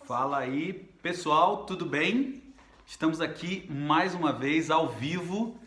Fala aí, pessoal, tudo bem? Estamos aqui mais uma vez ao vivo.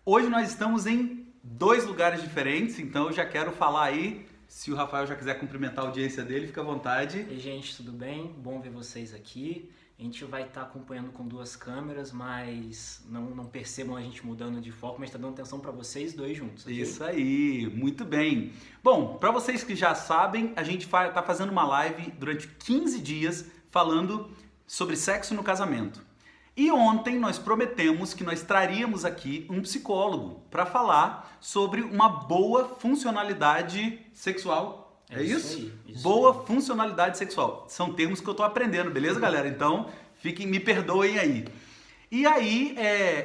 Hoje nós estamos em dois lugares diferentes, então eu já quero falar aí, se o Rafael já quiser cumprimentar a audiência dele, fica à vontade. Ei, gente, tudo bem? Bom ver vocês aqui. A gente vai estar acompanhando com duas câmeras, mas não percebam a gente mudando de foco, mas está dando atenção para vocês dois juntos, ok? Isso aí, muito bem. Bom, para vocês que já sabem, a gente está fazendo uma live durante 15 dias falando sobre sexo no casamento. E ontem nós prometemos que nós traríamos aqui um psicólogo para falar sobre uma boa funcionalidade sexual. É isso? Isso Boa aí. funcionalidade sexual. São termos que eu tô aprendendo, beleza, galera? Então, me perdoem aí. E aí,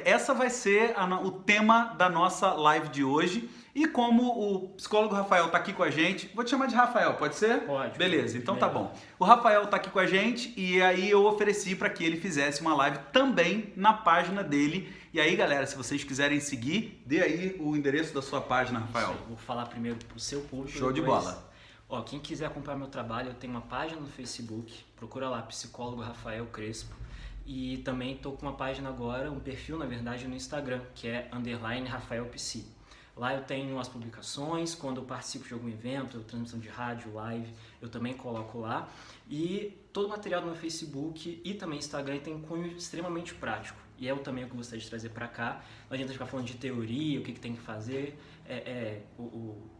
essa vai ser o tema da nossa live de hoje. E como o psicólogo Rafael tá aqui com a gente, vou te chamar de Rafael, pode ser? Pode. Beleza, então tá Melhor. bom. O Rafael tá aqui com a gente e aí eu ofereci para que ele fizesse uma live também na página dele. E aí, galera, se vocês quiserem seguir, dê aí o endereço da sua página, Rafael. Isso aí. Vou falar primeiro pro seu público. Show de depois- bola. Ó, quem quiser acompanhar meu trabalho, eu tenho uma página no Facebook, procura lá, psicólogo Rafael Crespo. E também tô com uma página agora, um perfil na verdade no Instagram, que é _RafaelPsi. Lá eu tenho as publicações, quando eu participo de algum evento, transmissão de rádio, live, eu também coloco lá. E todo o material no meu Facebook e também Instagram tem um cunho extremamente prático. E é também o que eu gostaria de trazer para cá. Não adianta ficar falando de teoria, o que tem que fazer,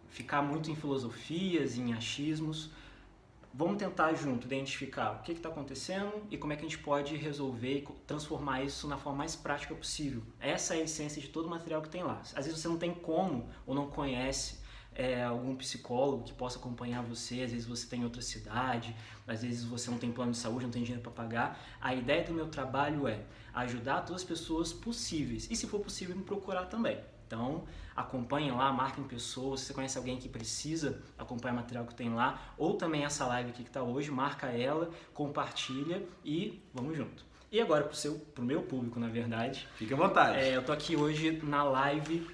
ficar muito em filosofias, em achismos. Vamos tentar junto identificar o que está acontecendo e como é que a gente pode resolver e transformar isso na forma mais prática possível. Essa é a essência de todo o material que tem lá. Às vezes você não tem como ou não conhece algum psicólogo que possa acompanhar você, às vezes você tem em outra cidade, às vezes você não tem plano de saúde, não tem dinheiro para pagar. A ideia do meu trabalho é ajudar todas as pessoas possíveis e, se for possível, me procurar também. Então, acompanhem lá, marquem pessoas, se você conhece alguém que precisa acompanhar o material que tem lá, ou também essa live aqui que está hoje, marca ela, compartilha e vamos junto. E agora pro meu público, na verdade, Fique à vontade. eu tô aqui hoje na live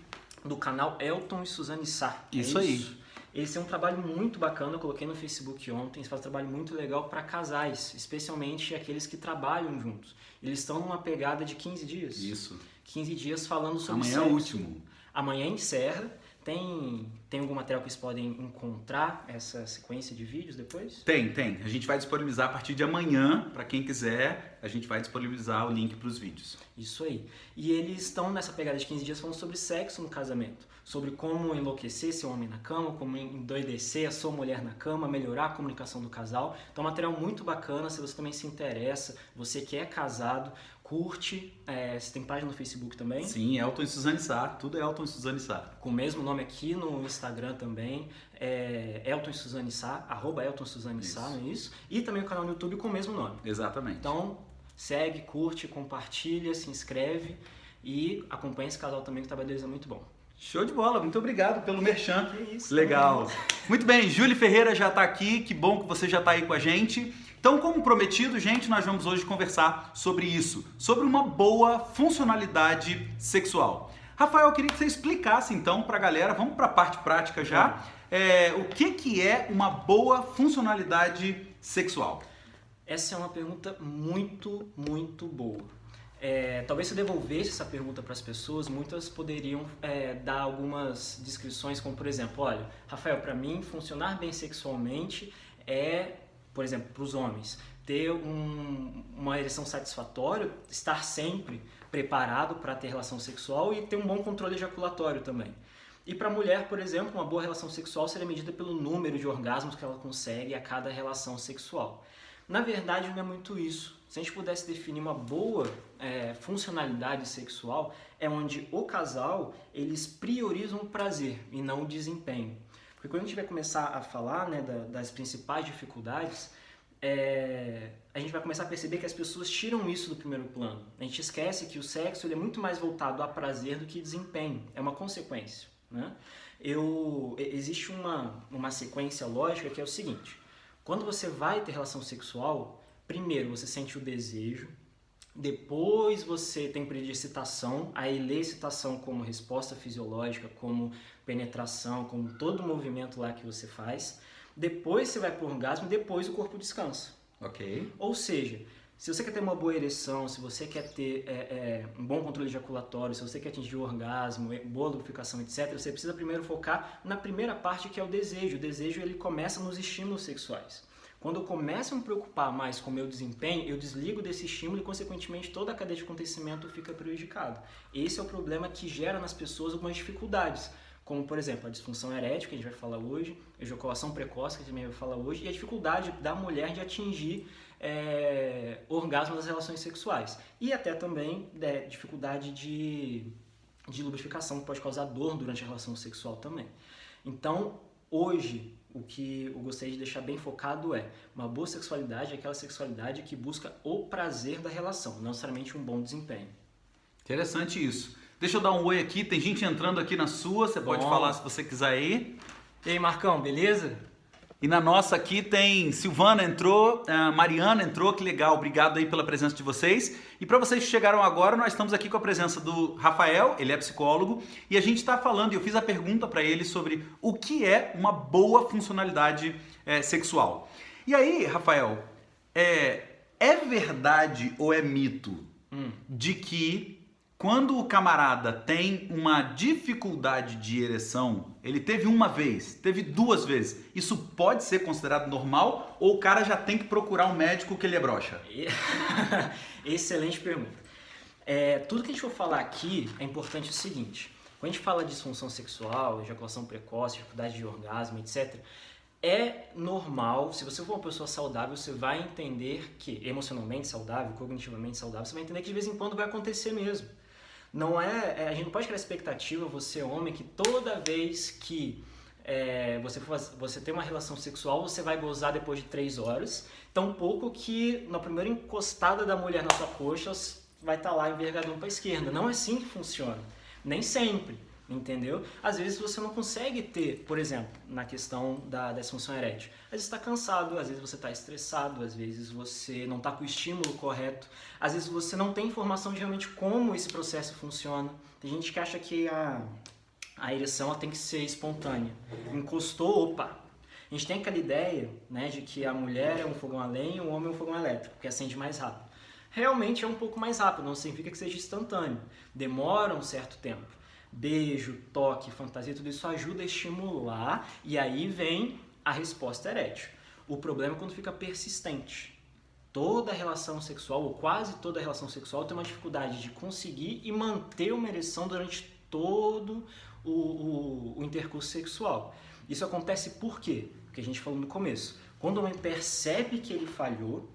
do canal Elton e Suzane Sá. Isso aí. Esse é um trabalho muito bacana, eu coloquei no Facebook ontem, eles fazem um trabalho muito legal para casais, especialmente aqueles que trabalham juntos. Eles estão numa pegada de 15 dias. Isso. 15 dias falando sobre Amanhã sexo. é o último. Amanhã encerra. Tem algum material que vocês podem encontrar essa sequência de vídeos depois? Tem. A gente vai disponibilizar a partir de amanhã, para quem quiser, a gente vai disponibilizar o link para os vídeos. Isso aí. E eles estão nessa pegada de 15 dias falando sobre sexo no casamento. Sobre como enlouquecer seu homem na cama, como endoidecer a sua mulher na cama, melhorar a comunicação do casal. Então, um material muito bacana, se você também se interessa, você que é casado, curte. Você tem página no Facebook também? Sim, Elton e Suzane Sá, tudo é Elton e Suzane Sá. Com o mesmo nome aqui no Instagram também, Elton e Suzane Sá, @Elton Suzane Sá, não é isso? E também o canal no YouTube com o mesmo nome. Exatamente. Então, segue, curte, compartilha, se inscreve e acompanha esse canal também, que o trabalho deles é muito bom. Show de bola, muito obrigado pelo merchan. Que isso, Legal. Muito bem, Júlio Ferreira já está aqui, que bom que você já está aí com a gente. Então, como prometido, gente, nós vamos hoje conversar sobre isso, sobre uma boa funcionalidade sexual. Rafael, eu queria que você explicasse então para a galera, vamos para a parte prática já, o que é uma boa funcionalidade sexual? Essa é uma pergunta muito, muito boa. Talvez se eu devolvesse essa pergunta para as pessoas, muitas poderiam dar algumas descrições, como por exemplo, olha, Rafael, para mim funcionar bem sexualmente por exemplo, para os homens, ter uma ereção satisfatória, estar sempre preparado para ter relação sexual e ter um bom controle ejaculatório também. E para a mulher, por exemplo, uma boa relação sexual seria medida pelo número de orgasmos que ela consegue a cada relação sexual. Na verdade, não é muito isso. Se a gente pudesse definir uma boa funcionalidade sexual, é onde o casal, eles priorizam o prazer e não o desempenho. Porque quando a gente vai começar a falar das principais dificuldades, a gente vai começar a perceber que as pessoas tiram isso do primeiro plano. A gente esquece que o sexo ele é muito mais voltado a prazer do que desempenho. É uma consequência, né? Existe uma sequência lógica que é o seguinte. Quando você vai ter relação sexual, primeiro você sente o desejo, depois você tem período de excitação, aí lê excitação como resposta fisiológica, como penetração, como todo o movimento lá que você faz. Depois você vai para o orgasmo e depois o corpo descansa. Ok. Ou seja, se você quer ter uma boa ereção, se você quer ter um bom controle ejaculatório, se você quer atingir o orgasmo, boa lubrificação, etc., você precisa primeiro focar na primeira parte, que é o desejo. O desejo, ele começa nos estímulos sexuais. Quando eu começo a me preocupar mais com o meu desempenho, eu desligo desse estímulo e, consequentemente, toda a cadeia de acontecimento fica prejudicada. Esse é o problema que gera nas pessoas algumas dificuldades, como, por exemplo, a disfunção erétil, que a gente vai falar hoje, a ejaculação precoce, que a gente também vai falar hoje, e a dificuldade da mulher de atingir orgasmo das relações sexuais. E até também dificuldade de lubrificação, que pode causar dor durante a relação sexual também. Então, hoje, o que eu gostaria de deixar bem focado é uma boa sexualidade, aquela sexualidade que busca o prazer da relação, não necessariamente um bom desempenho. Interessante isso. Deixa eu dar um oi aqui, tem gente entrando aqui na sua, você pode falar se você quiser ir. E aí, Marcão, beleza? E na nossa aqui tem Silvana entrou, Mariana entrou, que legal, obrigado aí pela presença de vocês. E para vocês que chegaram agora, nós estamos aqui com a presença do Rafael, ele é psicólogo, e a gente está falando, e eu fiz a pergunta para ele sobre o que é uma boa funcionalidade sexual. E aí, Rafael, é verdade ou é mito de que quando o camarada tem uma dificuldade de ereção, ele teve uma vez, teve 2 vezes, isso pode ser considerado normal ou o cara já tem que procurar um médico que ele é broxa? Excelente pergunta. Tudo que a gente for falar aqui é importante o seguinte: quando a gente fala de disfunção sexual, ejaculação precoce, dificuldade de orgasmo, etc., é normal. Se você for uma pessoa saudável, você vai entender que, emocionalmente saudável, cognitivamente saudável, você vai entender que de vez em quando vai acontecer mesmo. Não a gente não pode criar expectativa, você homem, que toda vez que você tem uma relação sexual, você vai gozar depois de 3 horas. Tão pouco que na primeira encostada da mulher na sua coxa, vai estar lá envergadão para a esquerda. Não é assim que funciona. Nem sempre. Entendeu? Às vezes você não consegue ter, por exemplo, na questão da disfunção erétil. Às vezes você está cansado, às vezes você está estressado, às vezes você não está com o estímulo correto, às vezes você não tem informação de realmente como esse processo funciona. Tem gente que acha que a ereção ela tem que ser espontânea. Encostou, opa! A gente tem aquela ideia, né, de que a mulher é um fogão a lenha e o homem é um fogão elétrico, que acende mais rápido. Realmente é um pouco mais rápido, não significa que seja instantâneo. Demora um certo tempo. Beijo, toque, fantasia, tudo isso ajuda a estimular e aí vem a resposta erétil. O problema é quando fica persistente. Toda relação sexual, ou quase toda relação sexual, tem uma dificuldade de conseguir e manter uma ereção durante todo o intercurso sexual. Isso acontece por quê? Porque a gente falou no começo. Quando o homem percebe que ele falhou,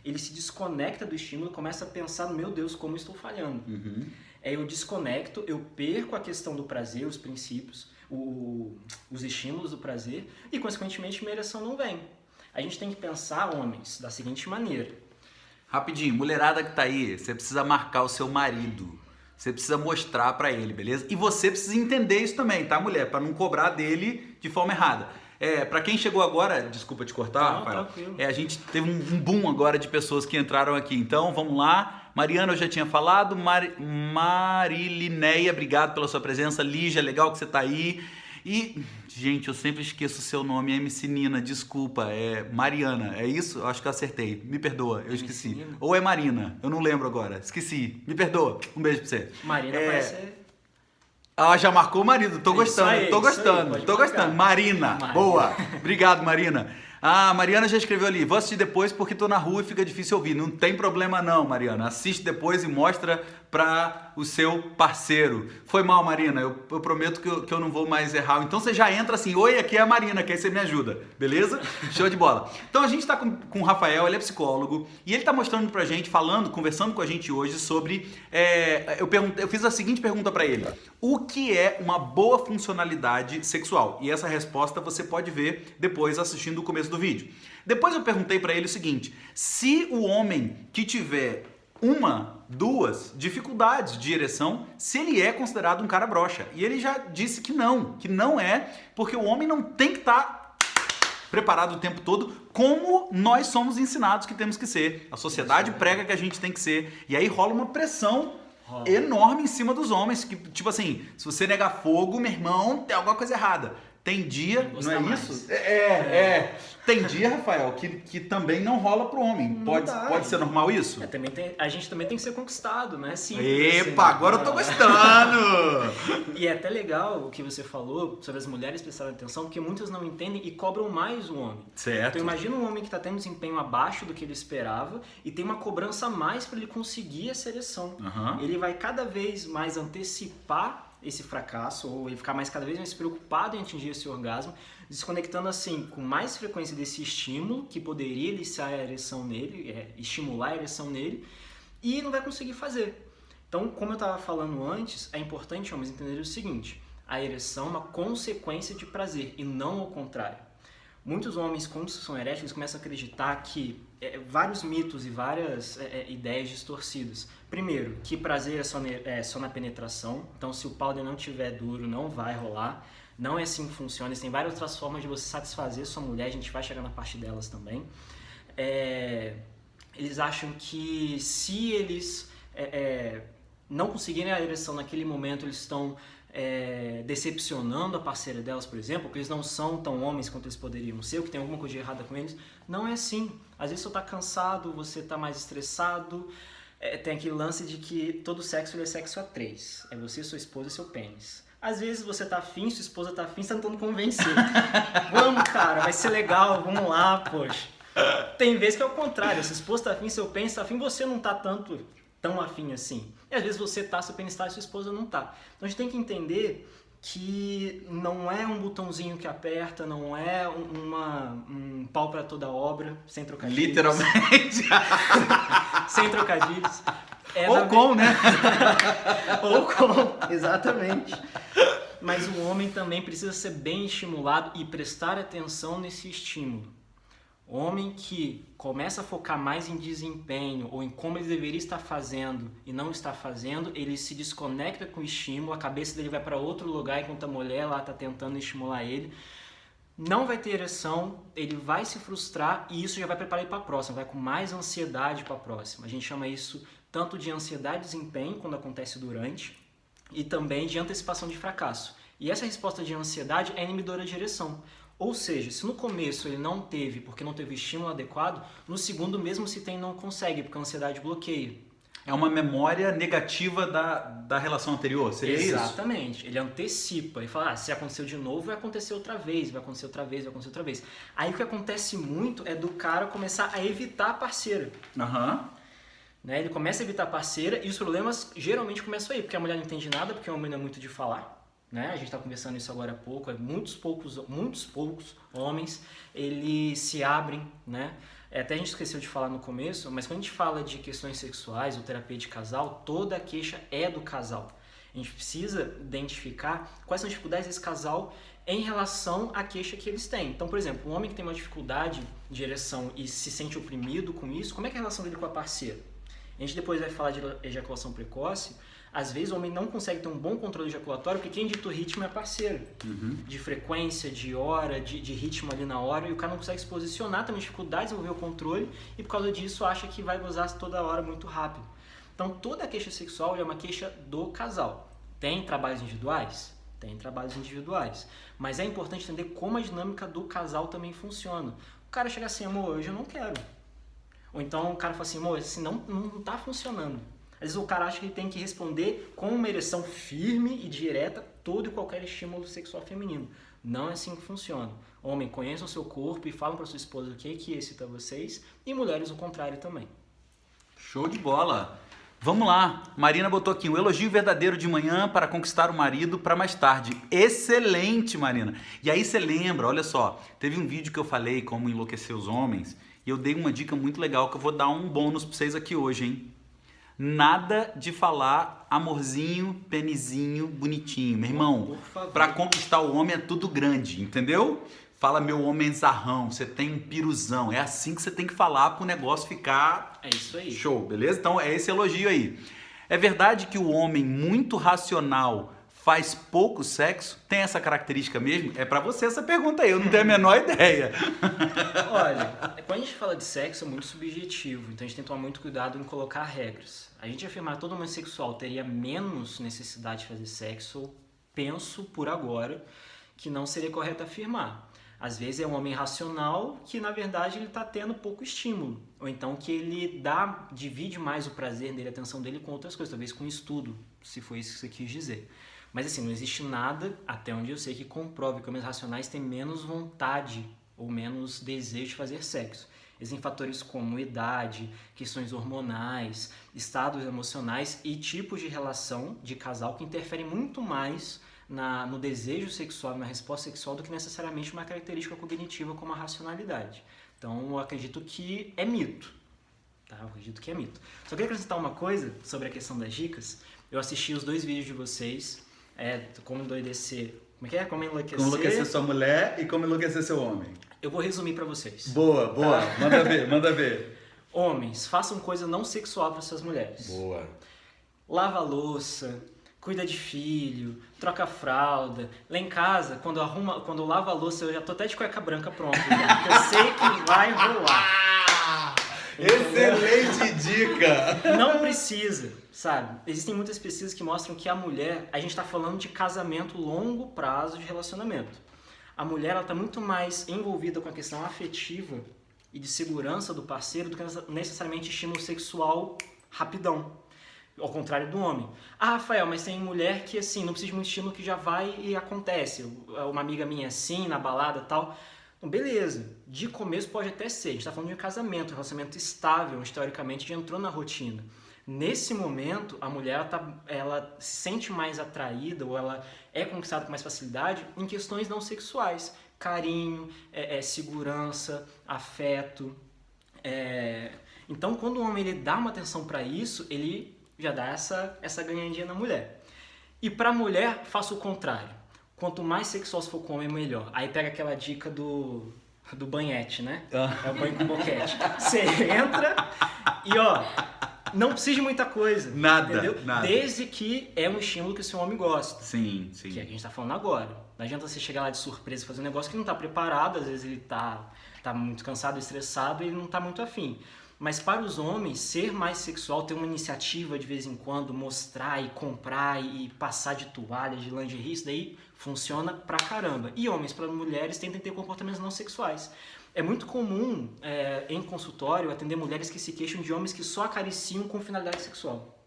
ele se desconecta do estímulo e começa a pensar, meu Deus, como eu estou falhando. Eu desconecto, eu perco a questão do prazer, os princípios, os estímulos do prazer e, consequentemente, minha ereção não vem. A gente tem que pensar, homens, da seguinte maneira. Rapidinho, mulherada que tá aí, você precisa marcar o seu marido. Você precisa mostrar pra ele, beleza? E você precisa entender isso também, tá, mulher? Pra não cobrar dele de forma errada. Pra quem chegou agora, desculpa te cortar, Não, Rafael. tranquilo. A gente teve um boom agora de pessoas que entraram aqui. Então, vamos lá. Mariana, eu já tinha falado. Marilineia, obrigado pela sua presença. Lígia, legal que você tá aí. E, gente, eu sempre esqueço o seu nome. MC Nina, desculpa. É Mariana, é isso? Eu acho que eu acertei. Me perdoa, eu esqueci. Nina? Ou é Marina, eu não lembro agora. Esqueci. Me perdoa. Um beijo pra você. Marina parece... Ah, já marcou o marido, tô gostando, aí, tô gostando, pode tô marcar. gostando. Marina, boa. Obrigado, Marina. Ah, Mariana já escreveu ali, vou assistir depois porque tô na rua e fica difícil ouvir. Não tem problema não, Mariana. Assiste depois e mostra para o seu parceiro. Foi mal, Marina, eu prometo que eu não vou mais errar. Então você já entra assim, oi, aqui é a Marina, que aí você me ajuda, beleza? Show de bola. Então a gente tá com o Rafael, ele é psicólogo, e ele tá mostrando pra gente, conversando com a gente hoje sobre... eu fiz a seguinte pergunta pra ele. O que é uma boa funcionalidade sexual? E essa resposta você pode ver depois assistindo o começo do vídeo. Depois eu perguntei pra ele o seguinte, se o homem que tiver 1, 2 dificuldades de ereção, se ele é considerado um cara broxa. E ele já disse que não é, porque o homem não tem que estar preparado o tempo todo, como nós somos ensinados que temos que ser. A sociedade prega que a gente tem que ser. E aí rola uma pressão enorme em cima dos homens, que tipo assim, se você negar fogo, meu irmão, tem alguma coisa errada. Tem dia, não Gostar é mais. isso? Tem dia, Rafael, que também não rola pro homem. Pode ser normal isso? A gente também tem que ser conquistado, né? Simples, Epa, assim, agora eu tô gostando! E é até legal o que você falou sobre as mulheres prestarem atenção, porque muitas não entendem e cobram mais o homem. Certo. Então imagina um homem que está tendo um desempenho abaixo do que ele esperava e tem uma cobrança a mais para ele conseguir essa ereção. Uhum. Ele vai cada vez mais antecipar esse fracasso, ou ele ficar cada vez mais preocupado em atingir esse orgasmo, desconectando assim com mais frequência desse estímulo que poderia iniciar a ereção nele, estimular a ereção nele, e não vai conseguir fazer. Então, como eu estava falando antes, é importante homens entenderem o seguinte: a ereção é uma consequência de prazer e não o contrário. Muitos homens com disfunção erétil eles começam a acreditar que vários mitos e várias ideias distorcidas. Primeiro, que prazer é só na penetração. Então, se o powder não estiver duro, não vai rolar. Não é assim que funciona. Tem várias outras formas de você satisfazer sua mulher. A gente vai chegar na parte delas também. Eles acham que se eles não conseguirem a ereção naquele momento, eles estão decepcionando a parceira delas, por exemplo, porque eles não são tão homens quanto eles poderiam ser, ou que tem alguma coisa de errada com eles. Não é assim. Às vezes você está cansado, você está mais estressado. Tem aquele lance de que todo sexo é sexo a três. É você, sua esposa e seu pênis. Às vezes você tá afim, sua esposa tá afim, você tá tentando convencer. Vamos, cara, vai ser legal, vamos lá, poxa. Tem vezes que é o contrário, sua esposa tá afim, seu pênis tá afim, você não tá tão afim assim. E às vezes você tá, seu pênis tá e sua esposa não tá. Então a gente tem que entender que não é um botãozinho que aperta, não é um pau para toda obra, sem trocadilhos. Literalmente. Sem trocadilhos. Né? Ou com, exatamente. Mas o homem também precisa ser bem estimulado e prestar atenção nesse estímulo. Homem que começa a focar mais em desempenho ou em como ele deveria estar fazendo e não está fazendo, ele se desconecta com o estímulo, a cabeça dele vai para outro lugar enquanto a mulher lá está tentando estimular ele. Não vai ter ereção, ele vai se frustrar e isso já vai preparar ele para a próxima, vai com mais ansiedade para a próxima. A gente chama isso tanto de ansiedade de desempenho, quando acontece durante, e também de antecipação de fracasso. E essa resposta de ansiedade é inibidora de ereção. Ou seja, se no começo ele não teve porque não teve estímulo adequado, no segundo mesmo se tem não consegue, porque a ansiedade bloqueia. É uma memória negativa da relação anterior, seria isso? Exatamente. Ele antecipa. Ele fala, se aconteceu de novo, vai acontecer outra vez, vai acontecer outra vez, vai acontecer outra vez. Aí o que acontece muito é do cara começar a evitar a parceira. Né? Ele começa a evitar a parceira e os problemas geralmente começam aí, porque a mulher não entende nada, porque o homem não é muito de falar. Né? A gente está conversando isso agora há pouco, muitos poucos homens, eles se abrem, né? Até a gente esqueceu de falar no começo, mas quando a gente fala de questões sexuais ou terapia de casal, toda a queixa é do casal. A gente precisa identificar quais são as dificuldades desse casal em relação à queixa que eles têm. Então, por exemplo, um homem que tem uma dificuldade de ereção e se sente oprimido com isso, como é que é a relação dele com a parceira? A gente depois vai falar de ejaculação precoce. Às vezes o homem não consegue ter um bom controle ejaculatório porque quem dita o ritmo é a parceira. De frequência, de hora, de ritmo ali na hora, e o cara não consegue se posicionar, tem uma dificuldade de desenvolver o controle e por causa disso acha que vai gozar toda hora muito rápido. Então toda a queixa sexual é uma queixa do casal. Tem trabalhos individuais? Tem trabalhos individuais. Mas é importante entender como a dinâmica do casal também funciona. O cara chega assim, amor, hoje eu não quero. Ou então o cara fala assim, amor, assim, não tá funcionando. Às vezes o cara acha que ele tem que responder com uma ereção firme e direta todo e qualquer estímulo sexual feminino. Não é assim que funciona. Homem, conheçam o seu corpo e falam para sua esposa o que excita vocês. E mulheres o contrário também. Show de bola! Vamos lá, Marina botou aqui, um elogio verdadeiro de manhã para conquistar o marido para mais tarde. Excelente, Marina! E aí você lembra, olha só, teve um vídeo que eu falei como enlouquecer os homens e eu dei uma dica muito legal que eu vou dar um bônus para vocês aqui hoje, hein? Nada de falar amorzinho, penizinho, bonitinho. Meu irmão, para conquistar o homem é tudo grande, entendeu? Fala meu homenzarrão, você tem um piruzão. É assim que você tem que falar pro negócio ficar... É isso aí. Show, beleza? Então é esse elogio aí. É verdade que o homem muito racional faz pouco sexo? Tem essa característica mesmo? É pra você essa pergunta aí, eu não tenho a menor ideia. Olha, quando a gente fala de sexo é muito subjetivo, então a gente tem que tomar muito cuidado em colocar regras. A gente afirmar que todo homossexual teria menos necessidade de fazer sexo, penso por agora que não seria correto afirmar. Às vezes é um homem racional que, na verdade, ele está tendo pouco estímulo. Ou então que ele divide mais o prazer dele, a atenção dele com outras coisas, talvez com estudo, se foi isso que você quis dizer. Mas assim, não existe nada, até onde eu sei, que comprove que homens racionais têm menos vontade ou menos desejo de fazer sexo. Existem fatores como idade, questões hormonais, estados emocionais e tipos de relação de casal que interferem muito mais no desejo sexual, na resposta sexual, do que necessariamente uma característica cognitiva como a racionalidade. Então, eu acredito que é mito. Tá? Eu acredito que é mito. Só queria acrescentar uma coisa sobre a questão das dicas. Eu assisti os 2 vídeos de vocês, como enlouquecer... Como é que é? Como enlouquecer sua mulher e como enlouquecer seu homem. Eu vou resumir pra vocês. Boa. Tá? Manda ver. Homens, façam coisa não sexual para suas mulheres. Boa. Lava a louça, cuida de filho, troca a fralda. Lá em casa, quando eu lavo a louça, eu já tô até de cueca branca pronto. Porque eu sei que vai rolar. Excelente dica! Não precisa, sabe? Existem muitas pesquisas que mostram que a mulher, a gente tá falando de casamento longo prazo de relacionamento. A mulher, ela tá muito mais envolvida com a questão afetiva e de segurança do parceiro do que necessariamente estímulo sexual rapidão. Ao contrário do homem. Ah, Rafael, mas tem mulher que assim, não precisa de muito estímulo, que já vai e acontece. Uma amiga minha assim, na balada e tal. Então, beleza. De começo pode até ser. A gente tá falando de um casamento, um relacionamento estável, onde teoricamente já entrou na rotina. Nesse momento, a mulher ela se sente mais atraída ou ela é conquistada com mais facilidade em questões não sexuais. Carinho, segurança, afeto. Então, quando o homem ele dá uma atenção para isso, ele já dá essa ganhadinha na mulher. E pra mulher, faça o contrário. Quanto mais sexual se for com o homem, melhor. Aí pega aquela dica do banhete, né? É o banho com boquete. Você entra e, não precisa de muita coisa. Nada, entendeu? nada. Desde que é um estímulo que o seu homem gosta. Sim. Que a gente tá falando agora. Não adianta você chegar lá de surpresa e fazer um negócio que não tá preparado. Às vezes ele tá muito cansado, estressado e ele não tá muito afim. Mas para os homens, ser mais sexual, ter uma iniciativa de vez em quando, mostrar e comprar e passar de toalha, de lingerie, isso daí funciona pra caramba. E homens para mulheres tentem ter comportamentos não sexuais. É muito comum em consultório atender mulheres que se queixam de homens que só acariciam com finalidade sexual.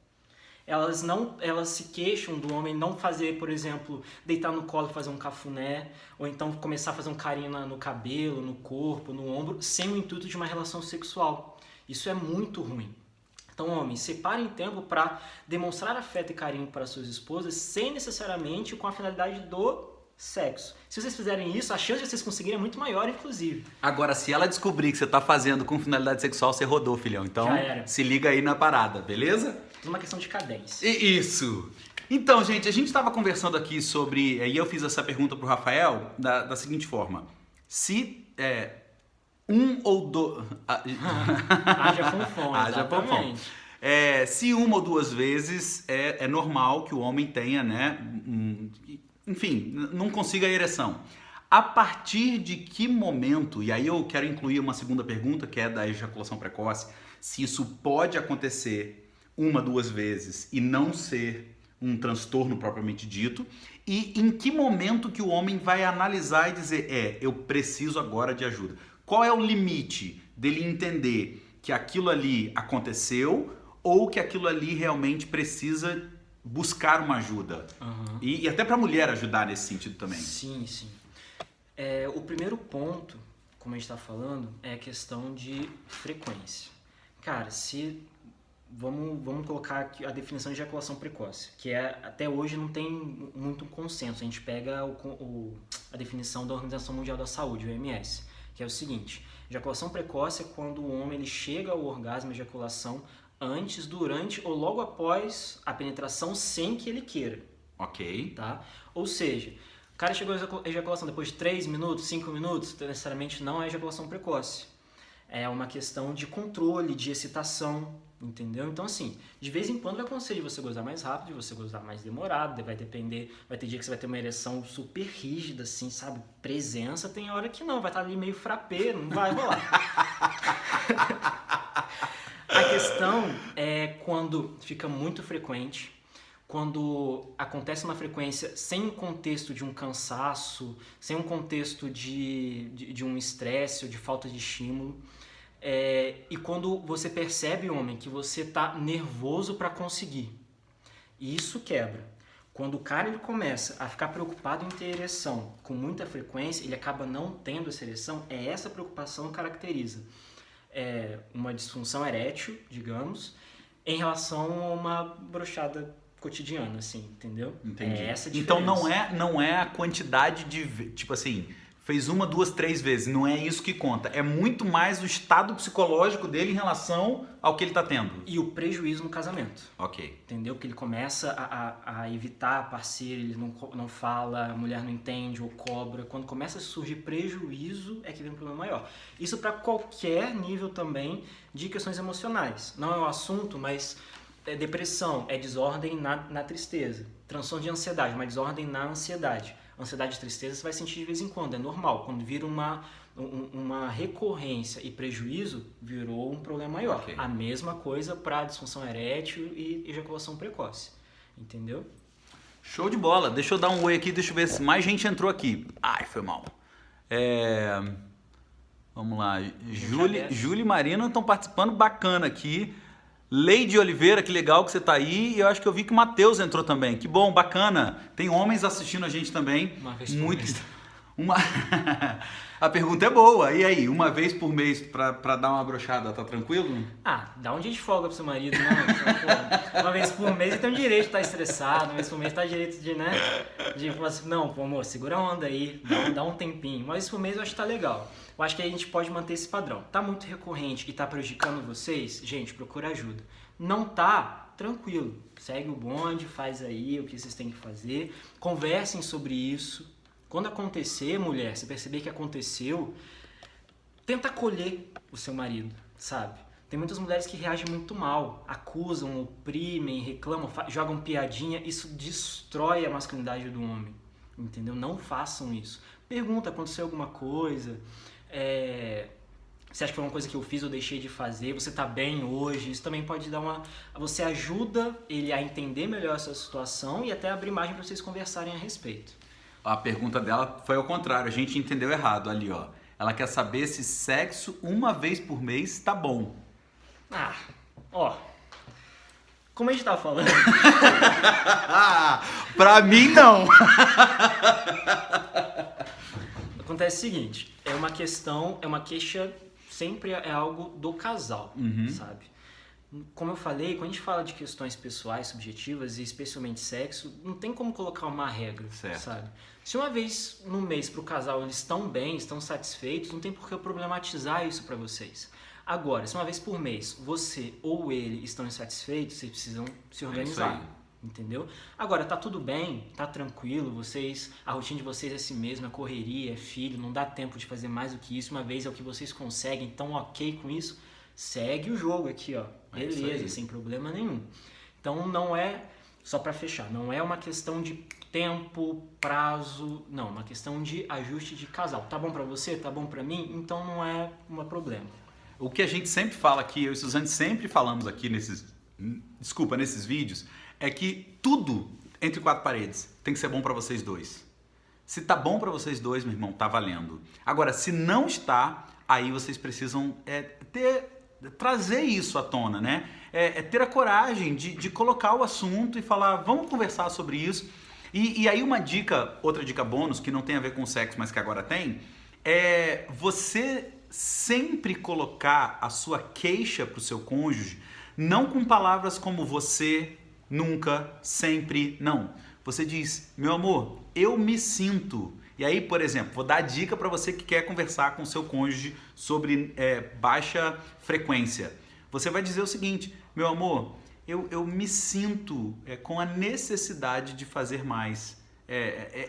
Elas se queixam do homem não fazer, por exemplo, deitar no colo e fazer um cafuné, ou então começar a fazer um carinho no cabelo, no corpo, no ombro, sem o intuito de uma relação sexual. Isso é muito ruim. Então, homens, separem tempo para demonstrar afeto e carinho para suas esposas sem necessariamente com a finalidade do sexo. Se vocês fizerem isso, a chance de vocês conseguirem é muito maior, inclusive. Agora, se ela descobrir que você tá fazendo com finalidade sexual, você rodou, filhão. Então, se liga aí na parada, beleza? É uma questão de cadência. Isso! Então, gente, a gente estava conversando aqui sobre... E eu fiz essa pergunta pro Rafael da seguinte forma. Se... um ou dois... Haja fonfon, exatamente. Se uma ou duas vezes é normal que o homem tenha, né? Enfim, não consiga a ereção. A partir de que momento, e aí eu quero incluir uma segunda pergunta, que é da ejaculação precoce, se isso pode acontecer uma, duas vezes e não ser um transtorno propriamente dito, e em que momento que o homem vai analisar e dizer, eu preciso agora de ajuda. Qual é o limite dele entender que aquilo ali aconteceu ou que aquilo ali realmente precisa buscar uma ajuda? Uhum. E até para a mulher ajudar nesse sentido também. Sim. O primeiro ponto, como a gente está falando, é a questão de frequência. Cara, vamos colocar aqui a definição de ejaculação precoce, que até hoje não tem muito consenso. A gente pega a definição da Organização Mundial da Saúde, OMS, que é o seguinte: ejaculação precoce é quando o homem ele chega ao orgasmo e ejaculação antes, durante ou logo após a penetração sem que ele queira. Ok. Tá? Ou seja, o cara chegou à ejaculação depois de 3 minutos, 5 minutos, necessariamente não é ejaculação precoce. É uma questão de controle, de excitação, entendeu? Então, assim, de vez em quando vai acontecer de você gozar mais rápido, de você gozar mais demorado, vai ter dia que você vai ter uma ereção super rígida, assim, sabe? Presença, tem hora que não, vai estar ali meio frappé, não vai rolar. A questão é quando fica muito frequente, quando acontece uma frequência sem o contexto de um cansaço, sem um contexto de um estresse ou de falta de estímulo. E quando você percebe, homem, que você tá nervoso para conseguir. E isso quebra. Quando o cara ele começa a ficar preocupado em ter ereção com muita frequência, ele acaba não tendo essa ereção, essa preocupação que caracteriza uma disfunção erétil, digamos, em relação a uma broxada cotidiana, assim, entendeu? Entendi. Essa a então diferença. não é a quantidade de, tipo assim, fez 1, 2, 3 vezes, não é isso que conta. É muito mais o estado psicológico dele em relação ao que ele tá tendo. E o prejuízo no casamento. Ok. Entendeu? Porque ele começa a evitar a parceira, ele não fala, a mulher não entende ou cobra. Quando começa a surgir prejuízo, é que vem um problema maior. Isso para qualquer nível também de questões emocionais. Não é um assunto, mas depressão é desordem na tristeza. Transtorno de ansiedade, uma desordem na ansiedade. Ansiedade e tristeza você vai sentir de vez em quando, é normal. Quando vira uma recorrência e prejuízo, virou um problema maior. Okay. A mesma coisa para disfunção erétil e ejaculação precoce. Entendeu? Show de bola. Deixa eu dar um oi aqui, deixa eu ver se mais gente entrou aqui. Ai, foi mal. Vamos lá. Júlia e Marina estão participando bacana aqui. Leide Oliveira, que legal que você tá aí. E eu acho que eu vi que o Matheus entrou também. Que bom, bacana. Tem homens assistindo a gente também. Uma vez por mês. A pergunta é boa. E aí, uma vez por mês pra dar uma brochada, tá tranquilo? Dá um dia de folga pro seu marido, né? Uma vez por mês ele tem o direito de estar estressado, uma vez por mês tá direito de, né? De falar assim, não, pô, amor, segura a onda aí, dá um tempinho. Uma vez por mês eu acho que tá legal. Eu acho que a gente pode manter esse padrão. Tá muito recorrente e tá prejudicando vocês? Gente, procura ajuda. Não tá? Tranquilo. Segue o bonde, faz aí o que vocês têm que fazer. Conversem sobre isso. Quando acontecer, mulher, você perceber que aconteceu, tenta acolher o seu marido, sabe? Tem muitas mulheres que reagem muito mal, acusam, oprimem, reclamam, jogam piadinha. Isso destrói a masculinidade do homem, entendeu? Não façam isso. Pergunta, aconteceu alguma coisa? Você acha que foi uma coisa que eu fiz ou deixei de fazer? Você tá bem hoje? Isso também pode dar Você ajuda ele a entender melhor essa situação e até abrir margem para vocês conversarem a respeito. A pergunta dela foi ao contrário, a gente entendeu errado ali, ó. Ela quer saber se sexo uma vez por mês tá bom. Como a gente tava falando... Pra mim, não. Acontece o seguinte, é uma queixa, sempre é algo do casal, sabe? Como eu falei, quando a gente fala de questões pessoais, subjetivas e especialmente sexo, não tem como colocar uma regra, sabe? Se uma vez no mês pro casal eles estão bem, estão satisfeitos, não tem por que eu problematizar isso para vocês. Agora, se uma vez por mês você ou ele estão insatisfeitos, vocês precisam se organizar. Entendeu? Agora, tá tudo bem, tá tranquilo, a rotina de vocês é assim mesmo, é correria, é filho, não dá tempo de fazer mais do que isso, uma vez é o que vocês conseguem, então ok com isso, segue o jogo aqui, ó, beleza, sem problema nenhum. Então não é, só pra fechar, não é uma questão de tempo, prazo, não, é uma questão de ajuste de casal. Tá bom pra você? Tá bom pra mim? Então não é um problema. O que a gente sempre fala aqui, eu e Suzane sempre falamos aqui nesses vídeos, é que tudo entre 4 paredes tem que ser bom para vocês dois. Se tá bom para vocês dois, meu irmão, tá valendo. Agora, se não está, aí vocês precisam trazer isso à tona, né? Ter a coragem de colocar o assunto e falar, vamos conversar sobre isso. E aí outra dica bônus, que não tem a ver com sexo, mas que agora tem, é você sempre colocar a sua queixa pro seu cônjuge, não com palavras como você, nunca, sempre, não. Você diz, meu amor, eu me sinto. E aí, por exemplo, vou dar a dica para você que quer conversar com o seu cônjuge sobre baixa frequência. Você vai dizer o seguinte, meu amor, eu me sinto com a necessidade de fazer mais.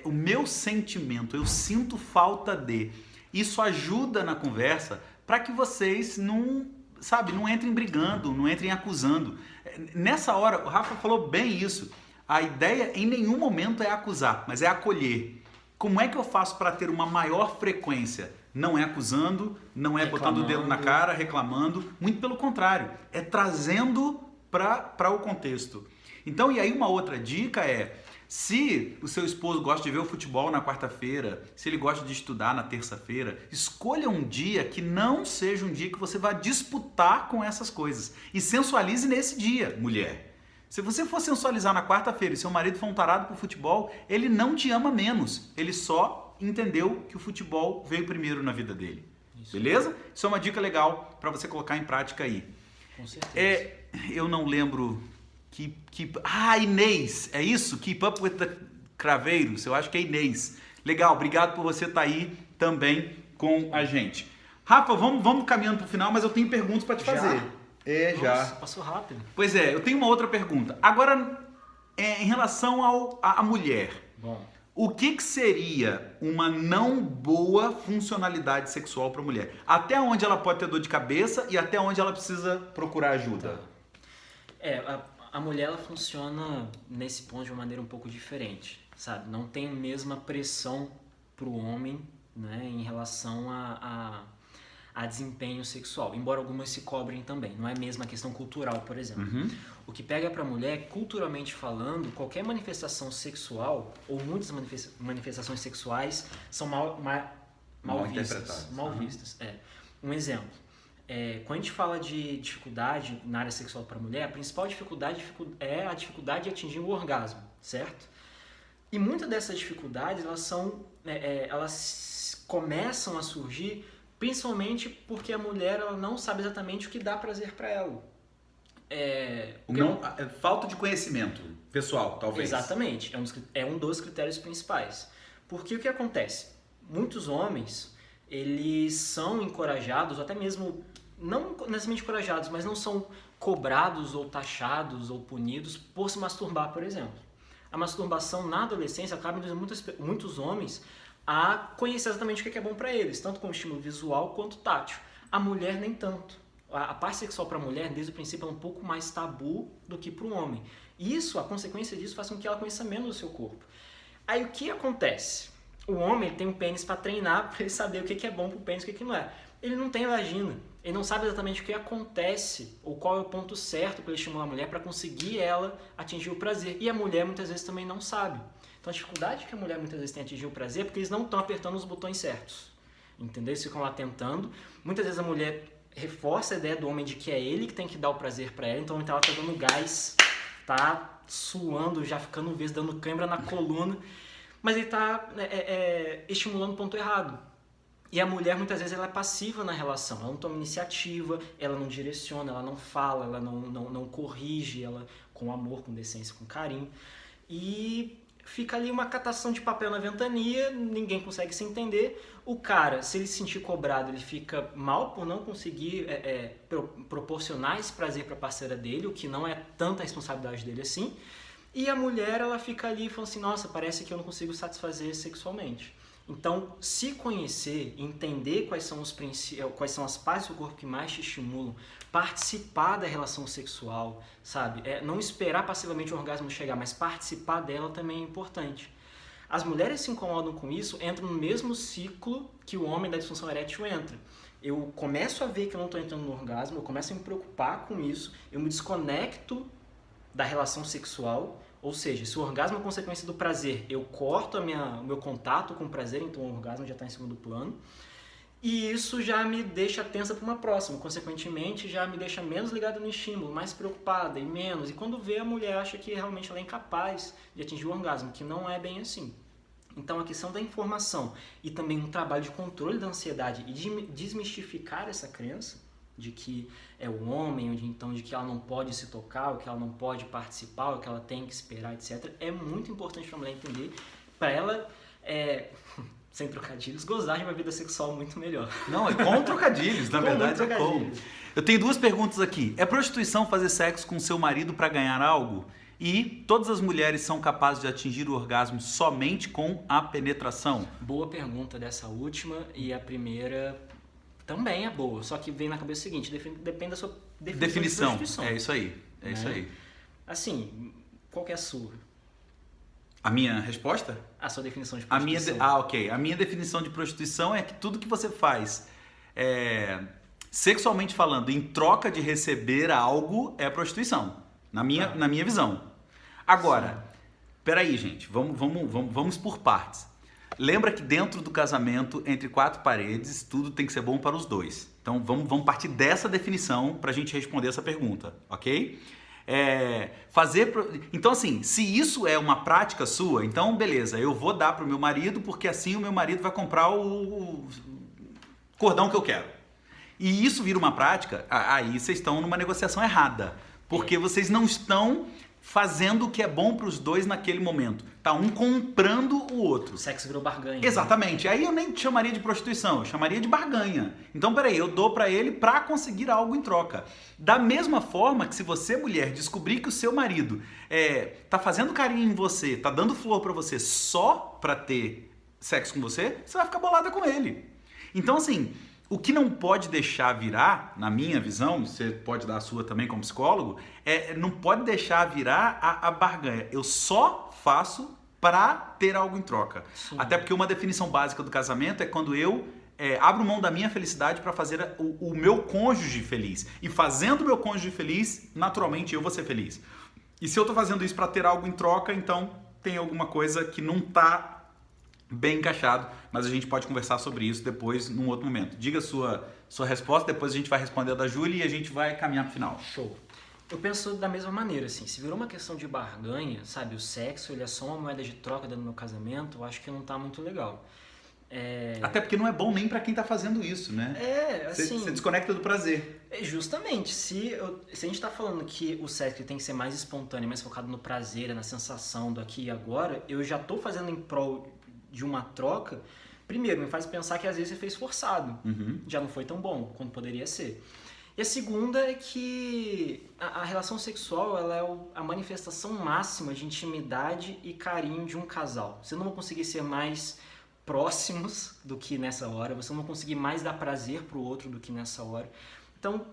O meu sentimento, eu sinto falta de. Isso ajuda na conversa para que vocês não entrem brigando, não entrem acusando. Nessa hora, o Rafa falou bem isso. A ideia em nenhum momento é acusar, mas é acolher. Como é que eu faço para ter uma maior frequência? Não é acusando, não é botando o dedo na cara, reclamando. Muito pelo contrário, é trazendo para o contexto. Então, e aí uma outra dica é, se o seu esposo gosta de ver o futebol na quarta-feira, se ele gosta de estudar na terça-feira, escolha um dia que não seja um dia que você vá disputar com essas coisas. E sensualize nesse dia, mulher. Se você for sensualizar na quarta-feira e seu marido for um tarado pro futebol, ele não te ama menos. Ele só entendeu que o futebol veio primeiro na vida dele. Isso. Beleza? Isso é uma dica legal para você colocar em prática aí. Com certeza. Eu não lembro... Inês, é isso? Keep Up with the Craveiros, eu acho que é Inês. Legal, obrigado por você estar aí também com a gente. Rafa, vamos caminhando para o final, mas eu tenho perguntas para te fazer. Nossa, já. Passou rápido. Pois é, eu tenho uma outra pergunta. Agora, em relação à mulher, Bom. o que seria uma não boa funcionalidade sexual para a mulher? Até onde ela pode ter dor de cabeça e até onde ela precisa procurar ajuda? A mulher ela funciona nesse ponto de uma maneira um pouco diferente, sabe? Não tem a mesma pressão para o homem, né, em relação a desempenho sexual, embora algumas se cobrem também. Não é a mesma questão cultural, por exemplo. Uhum. O que pega para a mulher, culturalmente falando, qualquer manifestação sexual ou muitas manifestações sexuais são mal vistas. Mal vistas. Um exemplo. Quando a gente fala de dificuldade na área sexual para a mulher, a principal dificuldade é a dificuldade de atingir o orgasmo, certo? E muitas dessas dificuldades, elas começam a surgir principalmente porque a mulher ela não sabe exatamente o que dá prazer para ela. Falta de conhecimento pessoal, talvez. Exatamente, é um dos critérios principais. Porque o que acontece? Muitos homens, eles são encorajados, ou até mesmo, não necessariamente encorajados, mas não são cobrados ou taxados ou punidos por se masturbar, por exemplo. A masturbação na adolescência acaba induzindo muitos homens a conhecer exatamente o que é bom para eles, tanto com estímulo visual quanto tátil. A mulher nem tanto. A parte sexual para a mulher, desde o princípio, é um pouco mais tabu do que para o homem. Isso, a consequência disso, faz com que ela conheça menos o seu corpo. Aí o que acontece? O homem tem um pênis para treinar, para ele saber o que é bom para o pênis e o que não é. Ele não tem vagina, ele não sabe exatamente o que acontece ou qual é o ponto certo para ele estimular a mulher para conseguir ela atingir o prazer. E a mulher muitas vezes também não sabe. Então a dificuldade que a mulher muitas vezes tem em atingir o prazer é porque eles não estão apertando os botões certos. Entendeu? Eles ficam lá tentando. Muitas vezes a mulher reforça a ideia do homem de que é ele que tem que dar o prazer para ela, então ela tá dando gás, tá suando, já ficando dando cãibra na coluna, mas ele tá estimulando o ponto errado. E a mulher muitas vezes ela é passiva na relação, ela não toma iniciativa, ela não direciona, ela não fala, ela não corrige, ela com amor, com decência, com carinho, e fica ali uma catação de papel na ventania, ninguém consegue se entender. O cara, se ele se sentir cobrado, ele fica mal por não conseguir proporcionar esse prazer para a parceira dele, o que não é tanta responsabilidade dele assim. E a mulher, ela fica ali falando assim, nossa, parece que eu não consigo satisfazer sexualmente. Então, se conhecer, entender quais são as partes do corpo que mais te estimulam, participar da relação sexual, sabe? Não esperar passivamente o orgasmo chegar, mas participar dela também é importante. As mulheres se incomodam com isso, entram no mesmo ciclo que o homem da disfunção erétil entra. Eu começo a ver que eu não estou entrando no orgasmo, eu começo a me preocupar com isso, eu me desconecto da relação sexual. Ou seja, se o orgasmo é consequência do prazer, eu corto o meu contato com o prazer, então o orgasmo já está em segundo plano. E isso já me deixa tensa para uma próxima. Consequentemente, já me deixa menos ligada no estímulo, mais preocupada e menos. E quando vê, a mulher acha que realmente ela é incapaz de atingir o orgasmo, que não é bem assim. Então, a questão da informação e também um trabalho de controle da ansiedade e de desmistificar essa crença de que é o homem, ou de que ela não pode se tocar, ou que ela não pode participar, ou que ela tem que esperar, etc. É muito importante para a mulher entender, para ela, sem trocadilhos, gozar de uma vida sexual muito melhor. Não, é com trocadilhos, na verdade é com. Eu tenho duas perguntas aqui. É prostituição fazer sexo com seu marido para ganhar algo? E todas as mulheres são capazes de atingir o orgasmo somente com a penetração? Boa pergunta dessa última, e a primeira também é boa, só que vem na cabeça o seguinte, depende da sua definição de prostituição. É isso aí, isso aí. Assim, qual que é a sua? A minha resposta? A sua definição de prostituição. Ok. A minha definição de prostituição é que tudo que você faz, sexualmente falando, em troca de receber algo, é prostituição, na minha visão. Agora, peraí, gente, vamos por partes. Lembra que dentro do casamento, entre 4 paredes, tudo tem que ser bom para os dois. Então vamos partir dessa definição para a gente responder essa pergunta, ok? Então assim, se isso é uma prática sua, então beleza, eu vou dar para o meu marido porque assim o meu marido vai comprar o cordão que eu quero. E isso vira uma prática, aí vocês estão numa negociação errada, porque vocês não estão fazendo o que é bom para os dois naquele momento. Tá um comprando o outro. O sexo virou barganha. Exatamente. Aí eu nem chamaria de prostituição, eu chamaria de barganha. Então, peraí, eu dou para ele para conseguir algo em troca. Da mesma forma que se você, mulher, descobrir que o seu marido tá fazendo carinho em você, tá dando flor para você só para ter sexo com você, você vai ficar bolada com ele. Então, assim, o que não pode deixar virar, na minha visão, você pode dar a sua também como psicólogo, não pode deixar virar a barganha. Eu só faço para ter algo em troca. Sim. Até porque uma definição básica do casamento é quando eu abro mão da minha felicidade para fazer o meu cônjuge feliz. E fazendo o meu cônjuge feliz, naturalmente eu vou ser feliz. E se eu estou fazendo isso para ter algo em troca, então tem alguma coisa que não está bem encaixado, mas a gente pode conversar sobre isso depois, num outro momento. Diga a sua resposta, depois a gente vai responder a da Júlia e a gente vai caminhar para o final. Show. Eu penso da mesma maneira, assim, se virou uma questão de barganha, sabe, o sexo ele é só uma moeda de troca dentro do meu casamento, eu acho que não tá muito legal. Até porque não é bom nem para quem tá fazendo isso, né? Assim... Você desconecta do prazer. Justamente, se a gente tá falando que o sexo tem que ser mais espontâneo, mais focado no prazer, na sensação do aqui e agora, eu já tô fazendo em prol de uma troca, primeiro, me faz pensar que às vezes você fez forçado. Já não foi tão bom quanto poderia ser. E a segunda é que a relação sexual ela é a manifestação máxima de intimidade e carinho de um casal. Você não vai conseguir ser mais próximos do que nessa hora, você não vai conseguir mais dar prazer pro outro do que nessa hora. Então,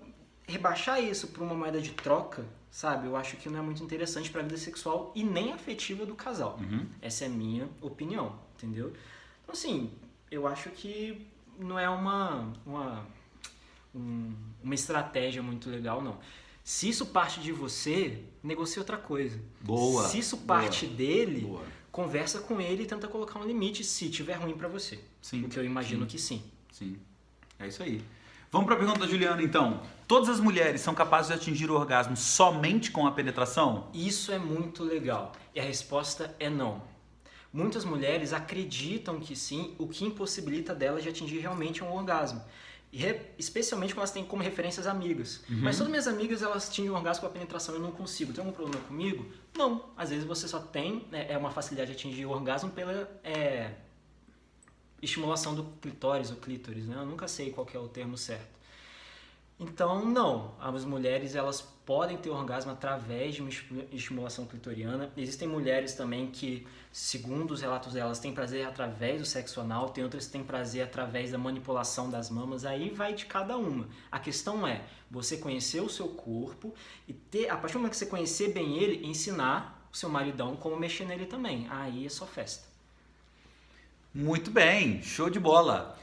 rebaixar isso para uma moeda de troca, sabe, eu acho que não é muito interessante para a vida sexual e nem afetiva do casal. Essa é a minha opinião, entendeu? Então, assim, eu acho que não é uma estratégia muito legal, não. Se isso parte de você, negocie outra coisa. Boa. Se isso parte dele, conversa com ele e tenta colocar um limite se tiver ruim pra você. Sim. O que eu imagino que sim. Sim. É isso aí. Vamos para a pergunta da Juliana, então. Todas as mulheres são capazes de atingir o orgasmo somente com a penetração? Isso é muito legal. E a resposta é não. Muitas mulheres acreditam que sim, o que impossibilita delas de atingir realmente um orgasmo. Especialmente quando elas têm como referências amigas. Mas todas minhas amigas, elas atingem um orgasmo com a penetração, eu não consigo. Tem algum problema comigo? Não. Às vezes você só tem uma facilidade de atingir o orgasmo pela estimulação do clitóris ou clítoris, né? Eu nunca sei qual que é o termo certo. Então, não. As mulheres, elas podem ter orgasmo através de uma estimulação clitoriana. Existem mulheres também que, segundo os relatos delas, têm prazer através do sexo anal. Tem outras que têm prazer através da manipulação das mamas. Aí vai de cada uma. A questão é você conhecer o seu corpo e a partir do momento que você conhecer bem ele, ensinar o seu maridão como mexer nele também. Aí é só festa. Muito bem, show de bola.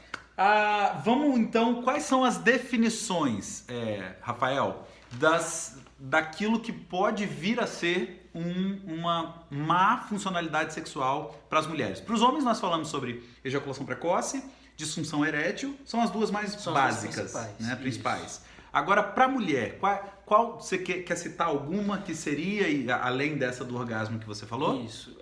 Vamos então, quais são as definições, Rafael, daquilo que pode vir a ser uma má funcionalidade sexual para as mulheres? Para os homens nós falamos sobre ejaculação precoce, disfunção erétil, são as duas mais básicas, principais. Agora, para a mulher, qual você quer citar alguma que seria, além dessa do orgasmo que você falou? Isso.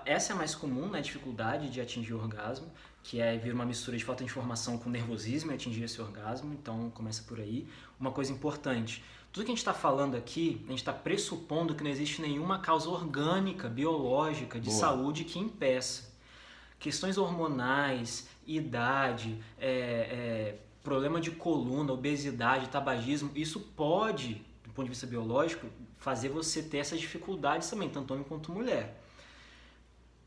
Essa é a mais comum, né? Dificuldade de atingir o orgasmo, que é vir uma mistura de falta de informação com nervosismo e atingir esse orgasmo. Então, começa por aí. Uma coisa importante, tudo que a gente está falando aqui, a gente está pressupondo que não existe nenhuma causa orgânica, biológica, de saúde que impeça. Questões hormonais, idade, problema de coluna, obesidade, tabagismo, isso pode, do ponto de vista biológico, fazer você ter essas dificuldades também, tanto homem quanto mulher.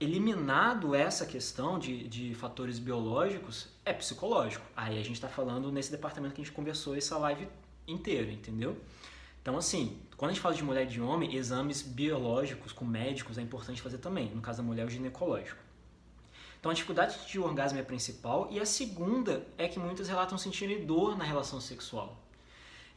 Eliminado essa questão de fatores biológicos, é psicológico. Aí a gente está falando nesse departamento que a gente conversou essa live inteira, entendeu? Então, assim, quando a gente fala de mulher e de homem, exames biológicos com médicos é importante fazer também. No caso da mulher, o ginecológico. Então, a dificuldade de orgasmo é a principal, e a segunda é que muitas relatam sentirem dor na relação sexual.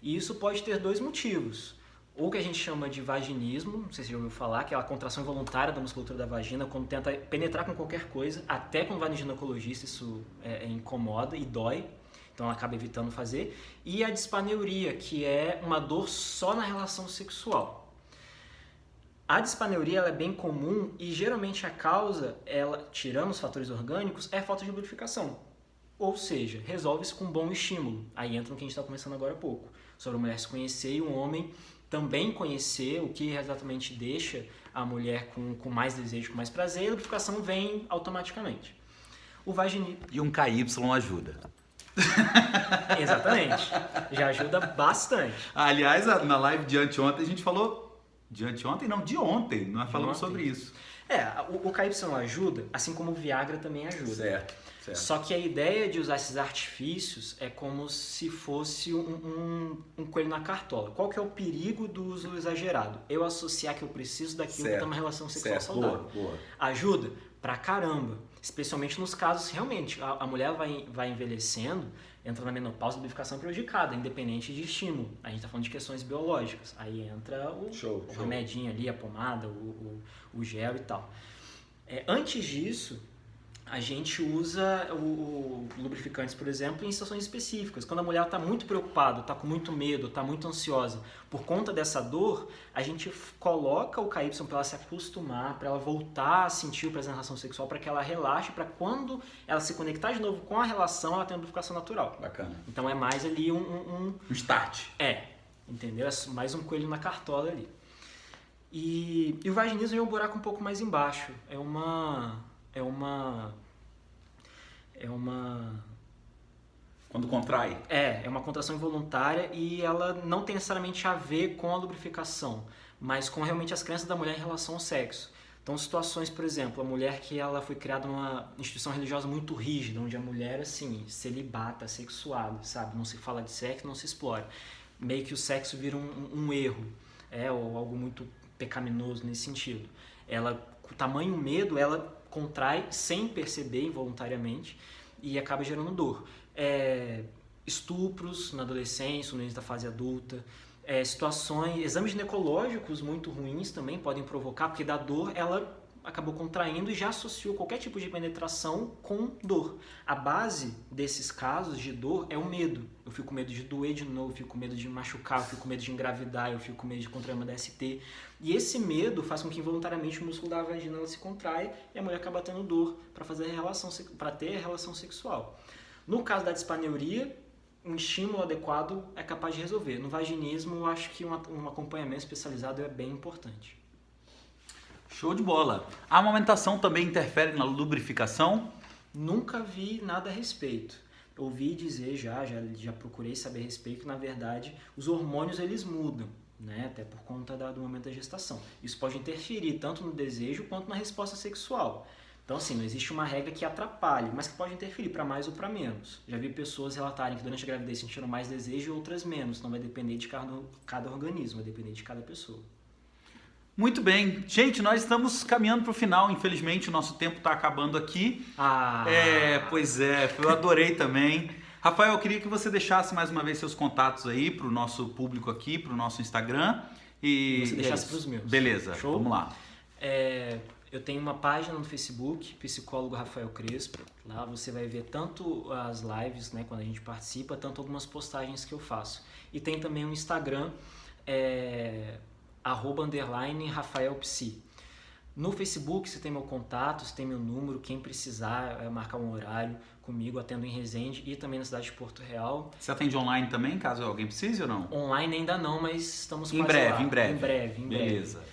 E isso pode ter dois motivos. ou que a gente chama de vaginismo, não sei se você já ouviu falar, que é a contração involuntária da musculatura da vagina, quando tenta penetrar com qualquer coisa, até quando vai no ginecologista isso incomoda e dói, então ela acaba evitando fazer. E a dispaneuria, que é uma dor só na relação sexual. A dispaneuria ela é bem comum e geralmente a causa, ela, tirando os fatores orgânicos, é falta de lubrificação. Ou seja, resolve-se com um bom estímulo. Aí entra no que a gente está conversando agora há pouco, sobre a mulher se conhecer e um homem também conhecer o que exatamente deixa a mulher com mais desejo, com mais prazer, e a lubrificação vem automaticamente. O vaginismo... E um KY ajuda. Exatamente. Já ajuda bastante. Aliás, na live de anteontem a gente falou... De anteontem? Não, de ontem. Nós falamos sobre isso. O KY ajuda, assim como o Viagra também ajuda. Certo. Só que a ideia de usar esses artifícios é como se fosse um coelho na cartola. Qual que é o perigo do uso exagerado? Eu associar que eu preciso daquilo para ter uma relação sexual saudável. Boa. Ajuda? Pra caramba. Especialmente nos casos, realmente, a mulher vai envelhecendo, entra na menopausa, a lubrificação é prejudicada, independente de estímulo. A gente tá falando de questões biológicas. Aí entra o remedinho ali, a pomada, o gel e tal. Antes disso... A gente usa o lubrificantes, por exemplo, em situações específicas. Quando a mulher está muito preocupada, está com muito medo, está muito ansiosa por conta dessa dor, a gente coloca o KY para ela se acostumar, para ela voltar a sentir o prazer na relação sexual, para que ela relaxe, para quando ela se conectar de novo com a relação, ela tenha uma lubrificação natural. Bacana. Então é mais ali um start. Entendeu? É mais um coelho na cartola ali. E o vaginismo é um buraco um pouco mais embaixo. É uma... Quando contrai? É uma contração involuntária e ela não tem necessariamente a ver com a lubrificação, mas com realmente as crenças da mulher em relação ao sexo. Então, situações, por exemplo, a mulher que ela foi criada numa instituição religiosa muito rígida, onde a mulher, assim, celibata, sexuada, sabe? Não se fala de sexo, não se explora. Meio que o sexo vira um erro, ou algo muito pecaminoso nesse sentido. Ela, com tamanho medo, ela contrai sem perceber involuntariamente e acaba gerando dor. Estupros na adolescência, no início da fase adulta, situações, exames ginecológicos muito ruins também podem provocar, porque da dor ela acabou contraindo e já associou qualquer tipo de penetração com dor. A base desses casos de dor é o medo. Eu fico com medo de doer de novo, eu fico com medo de machucar, eu fico com medo de engravidar, eu fico com medo de contrair uma DST. E esse medo faz com que involuntariamente o músculo da vagina ela se contraia e a mulher acaba tendo dor para ter relação sexual. No caso da dispaneuria, um estímulo adequado é capaz de resolver. No vaginismo, eu acho que um acompanhamento especializado é bem importante. Show de bola. A amamentação também interfere na lubrificação? Nunca vi nada a respeito. Ouvi dizer já procurei saber a respeito que, na verdade, os hormônios eles mudam, né? Até por conta do momento da gestação. Isso pode interferir tanto no desejo quanto na resposta sexual. Então, assim, não existe uma regra que atrapalhe, mas que pode interferir para mais ou para menos. Já vi pessoas relatarem que durante a gravidez sentiram mais desejo e outras menos. Não vai depender de cada organismo, vai depender de cada pessoa. Muito bem. Gente, nós estamos caminhando para o final. Infelizmente, o nosso tempo está acabando aqui. Pois é. Eu adorei também. Rafael, eu queria que você deixasse mais uma vez seus contatos aí para o nosso público aqui, para o nosso Instagram. E você deixasse para os meus. Beleza, show? Vamos lá. Eu tenho uma página no Facebook, Psicólogo Rafael Crespo. Lá você vai ver tanto as lives, né, quando a gente participa, tanto algumas postagens que eu faço. E tem também um Instagram, @_RafaelPsi. No Facebook você tem meu contato, você tem meu número, quem precisar marcar um horário comigo, atendo em Resende e também na cidade de Porto Real. Você atende online também, caso alguém precise ou não? Online ainda não, mas estamos quase lá. Em breve. Em breve. Beleza.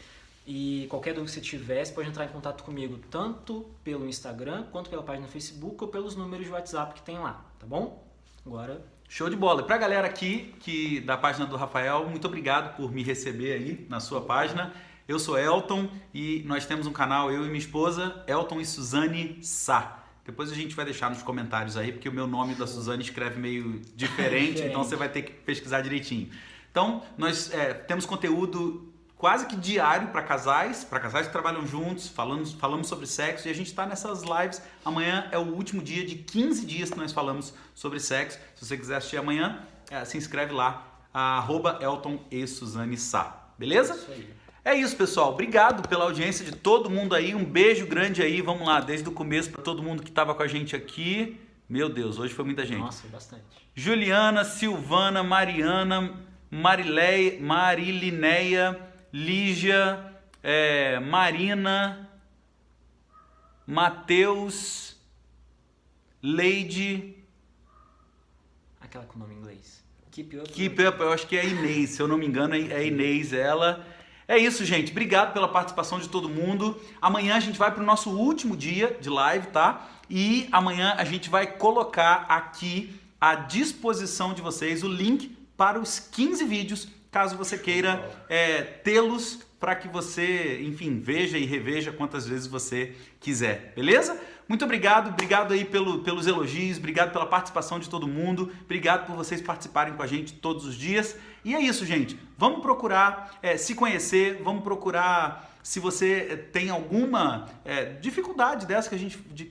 E qualquer dúvida que você tiver, você pode entrar em contato comigo tanto pelo Instagram, quanto pela página do Facebook ou pelos números de WhatsApp que tem lá, tá bom? Agora... Show de bola. E pra galera aqui da página do Rafael, muito obrigado por me receber aí na sua página. Eu sou Elton e nós temos um canal, eu e minha esposa, Elton e Suzane Sá. Depois a gente vai deixar nos comentários aí, porque o meu nome da Suzane escreve meio diferente, então você vai ter que pesquisar direitinho. Então, nós temos conteúdo quase que diário para casais que trabalham juntos, falamos sobre sexo e a gente está nessas lives. Amanhã é o último dia de 15 dias que nós falamos sobre sexo. Se você quiser assistir amanhã, se inscreve lá, @Elton e Suzane Sá. beleza? Isso aí. É isso, pessoal. Obrigado pela audiência de todo mundo aí. Um beijo grande aí. Vamos lá, desde o começo para todo mundo que estava com a gente aqui. Meu Deus, hoje foi muita gente. Nossa, foi bastante. Juliana, Silvana, Mariana, Marilineia, Lígia, Marina, Matheus, Leide. Aquela com o nome em inglês. Keep Up. Keep Up, eu acho que é a Inês, se eu não me engano é a Inês ela. É isso, gente. Obrigado pela participação de todo mundo. Amanhã a gente vai para o nosso último dia de live, tá? E amanhã a gente vai colocar aqui à disposição de vocês o link para os 15 vídeos, caso você queira tê-los para que você, enfim, veja e reveja quantas vezes você quiser, beleza? Muito obrigado aí pelos elogios, obrigado pela participação de todo mundo, obrigado por vocês participarem com a gente todos os dias. E é isso, gente. Vamos procurar se conhecer, vamos procurar... Se você tem alguma dificuldade dessa que a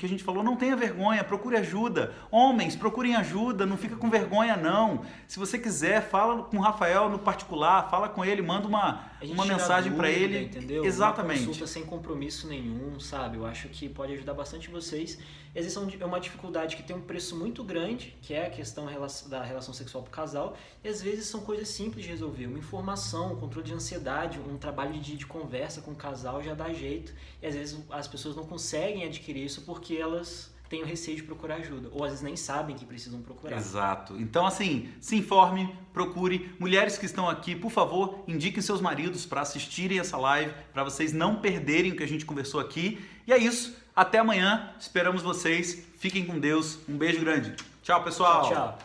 gente falou, não tenha vergonha, procure ajuda. Homens, procurem ajuda, não fica com vergonha não. Se você quiser, fala com o Rafael no particular, fala com ele, manda uma mensagem para ele. Entendeu? Exatamente. Uma consulta sem compromisso nenhum, sabe? Eu acho que pode ajudar bastante vocês. Existe uma dificuldade que tem um preço muito grande, que é a questão da relação sexual para o casal, e às vezes são coisas simples de resolver. Uma informação, um controle de ansiedade, um trabalho de conversa com o casal já dá jeito, e às vezes as pessoas não conseguem adquirir isso porque elas têm o receio de procurar ajuda, ou às vezes nem sabem que precisam procurar. Exato. Então, assim, se informe, procure. Mulheres que estão aqui, por favor, indiquem seus maridos para assistirem essa live, para vocês não perderem o que a gente conversou aqui. E é isso. Até amanhã. Esperamos vocês. Fiquem com Deus. Um beijo grande. Tchau, pessoal. Tchau, tchau.